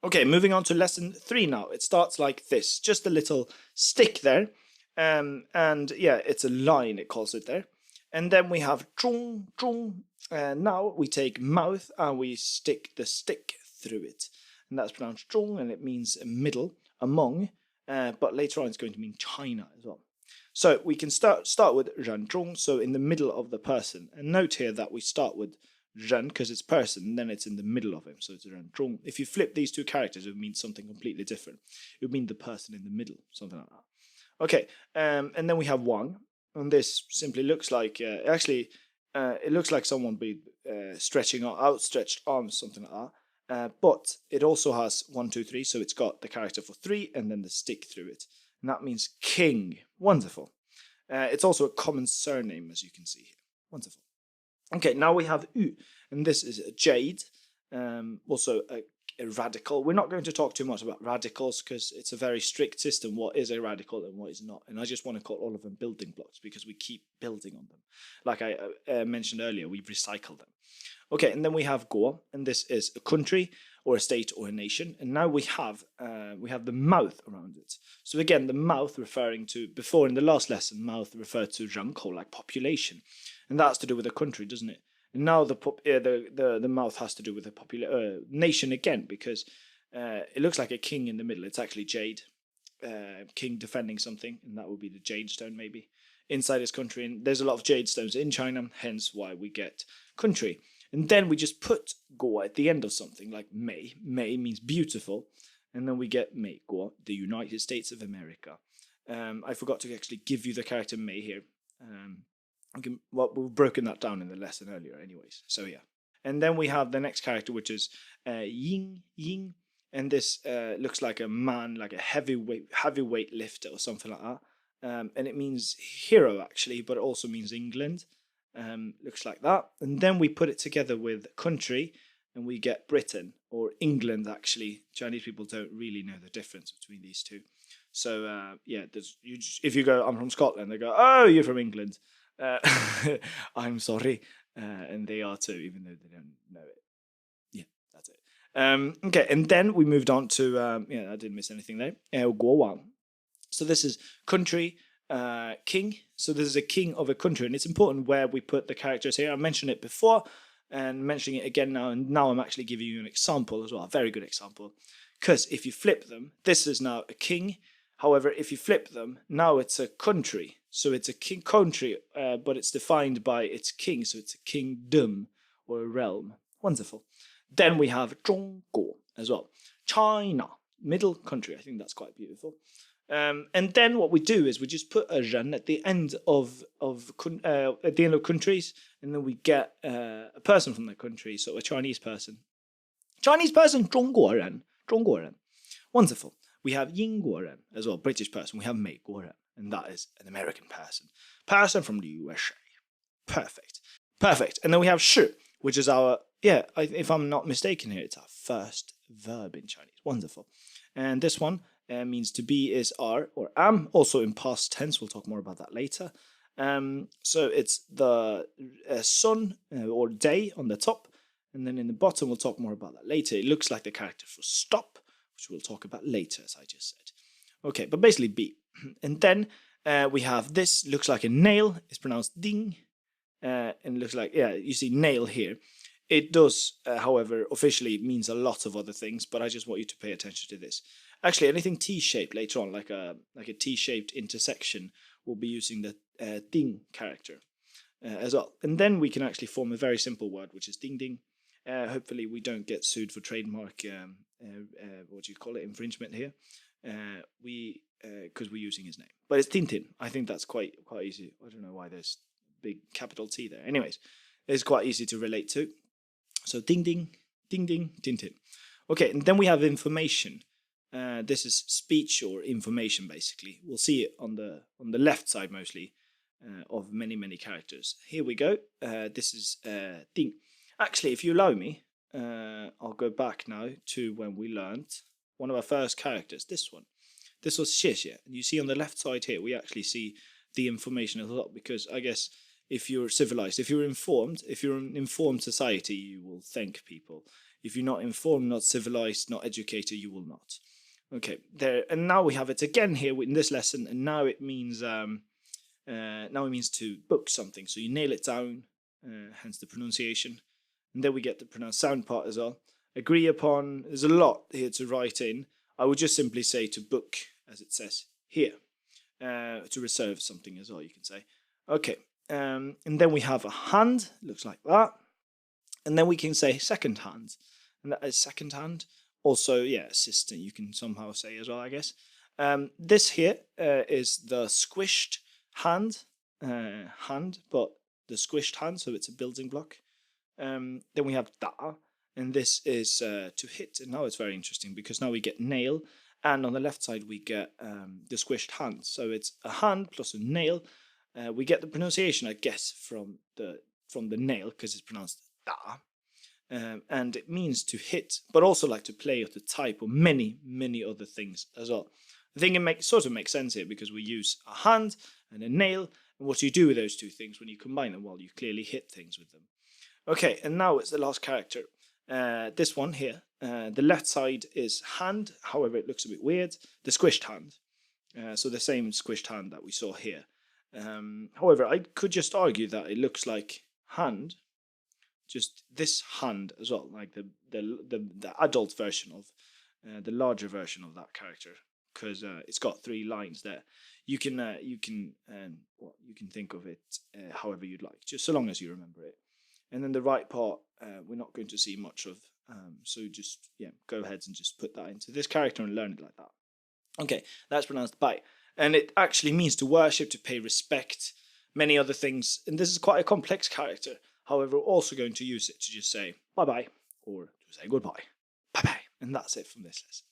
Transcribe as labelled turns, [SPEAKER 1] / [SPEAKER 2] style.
[SPEAKER 1] Okay, moving on to lesson 3 now. It starts like this, just a little stick there. And yeah, it's a line, it calls it there. And then we have zhong, zhong. Now we take mouth and we stick the stick through it. And that's pronounced zhong, and it means middle, among. But later on, it's going to mean China as well. So we can start with ren zhong, so in the middle of the person. And note here that we start with ren because it's person, and then it's in the middle of him, so it's ren zhong. If you flip these two characters, it would mean something completely different. It would mean the person in the middle, something like that. Okay, and then we have wang, and this simply looks like it looks like someone be stretching outstretched arms, something like that. But it also has 1, 2, 3, so it's got the character for 3 and then the stick through it. And that means king. Wonderful. It's also a common surname, as you can see here. Wonderful. Okay, now we have U, and this is a jade, also a radical. We're not going to talk too much about radicals because it's a very strict system, what is a radical and what is not. And I just want to call all of them building blocks because we keep building on them. Like I mentioned earlier, we recycle them. Okay, and then we have Go, and this is a country or a state or a nation. And now we have the mouth around it. So again, the mouth referring to, before in the last lesson, mouth referred to 人口, like population. And that's to do with a country, doesn't it? And now the mouth has to do with a nation again, because it looks like a king in the middle. It's actually jade, king defending something, and that would be the jade stone maybe inside his country. And there's a lot of jade stones in China, hence why we get country. And then we just put Go at the end of something, like May. May means beautiful, and then we get May Go, the United States of America. I forgot to actually give you the character May here. We've broken that down in the lesson earlier anyways, so yeah. And then we have the next character, which is Ying, and this looks like a man, like a heavyweight lifter or something like that. And it means hero actually, but it also means England. Looks like that. And then we put it together with country, and we get Britain or England actually. Chinese people don't really know the difference between these two. So yeah, if you go, I'm from Scotland, they go, oh, you're from England. I'm sorry, and they are too, even though they don't know it. Yeah, that's it. Okay, and then we moved on to I didn't miss anything there. Guowang. So this is country, king. So this is a king of a country, and it's important where we put the characters here. I mentioned it before, and mentioning it again now, and now I'm actually giving you an example as well, a very good example. Because if you flip them, this is now a king. However, if you flip them, now it's a country. So it's a king country, but it's defined by its king. So it's a kingdom or a realm. Wonderful. Then we have 中国 as well. China, middle country. I think that's quite beautiful. And then what we do is we just put a ren at the end of countries, and then we get a person from that country, so a Chinese person. Chinese person, 中国人. Wonderful. We have 英国人 as well, British person. We have 美国人, and that is an American person. Person from the USA. Perfect. And then we have 是, which is our, if I'm not mistaken here, it's our first verb in Chinese. Wonderful. And this one means to be is are or am, also in past tense. We'll talk more about that later. So it's the sun or day on the top, and then in the bottom, we'll talk more about that later. It looks like the character for stop, which we'll talk about later, as I just said. Okay, but basically be. And then we have this, looks like a nail. It's pronounced ding. And looks like, you see nail here. It does, however, officially means a lot of other things, but I just want you to pay attention to this. Actually, anything T-shaped later on, like a T-shaped intersection, we'll be using the ding character as well. And then we can actually form a very simple word, which is ding ding. Hopefully we don't get sued for trademark, infringement here. Because we're using his name. But it's Tintin. I think that's quite easy. I don't know why there's big capital T there. Anyways, it's quite easy to relate to. So ding ding, Tintin. Okay, and then we have information. This is speech or information, basically. We'll see it on the left side mostly of many characters. Here we go. This is ding. Actually, if you allow me, I'll go back now to when we learned one of our first characters, this one. This was 谢谢. And you see on the left side here, we actually see the information a lot, because I guess if you're civilized, if you're an informed society, you will thank people If you're not informed, not civilized, not educated, you will not. Okay, there, and now we have it again here in this lesson, and now it means to book something. So you nail it down, hence the pronunciation, and then we get the pronounced sound part as well. Agree upon. There's a lot here to write in. I would just simply say to book, as it says here, to reserve something as well. You can say, okay, and then we have a hand. Looks like that, and then we can say second hand, and that is second hand. Also, yeah, assistant. You can somehow say as well, I guess. This here is the squished hand, but the squished hand, so it's a building block. Then we have da, and this is to hit. And now it's very interesting because now we get nail, and on the left side we get the squished hand. So it's a hand plus a nail. We get the pronunciation, I guess, from the nail because it's pronounced da. And it means to hit, but also like to play or to type or many other things as well. I think it sort of makes sense here because we use a hand and a nail, and what you do with those two things when you combine them, well, you clearly hit things with them. Okay, and now it's the last character. This one here. The left side is hand, however it looks a bit weird. The squished hand. So the same squished hand that we saw here. However, I could just argue that it looks like hand. Just this hand as well, like the adult version of the larger version of that character, because it's got 3 lines there. You can think of it however you'd like, just so long as you remember it. And then the right part we're not going to see much of, so just go ahead and just put that into this character and learn it like that. Okay, that's pronounced bye, and it actually means to worship, to pay respect, many other things. And this is quite a complex character. However, we're also going to use it to just say bye-bye or to say goodbye. Bye-bye. And that's it from this lesson.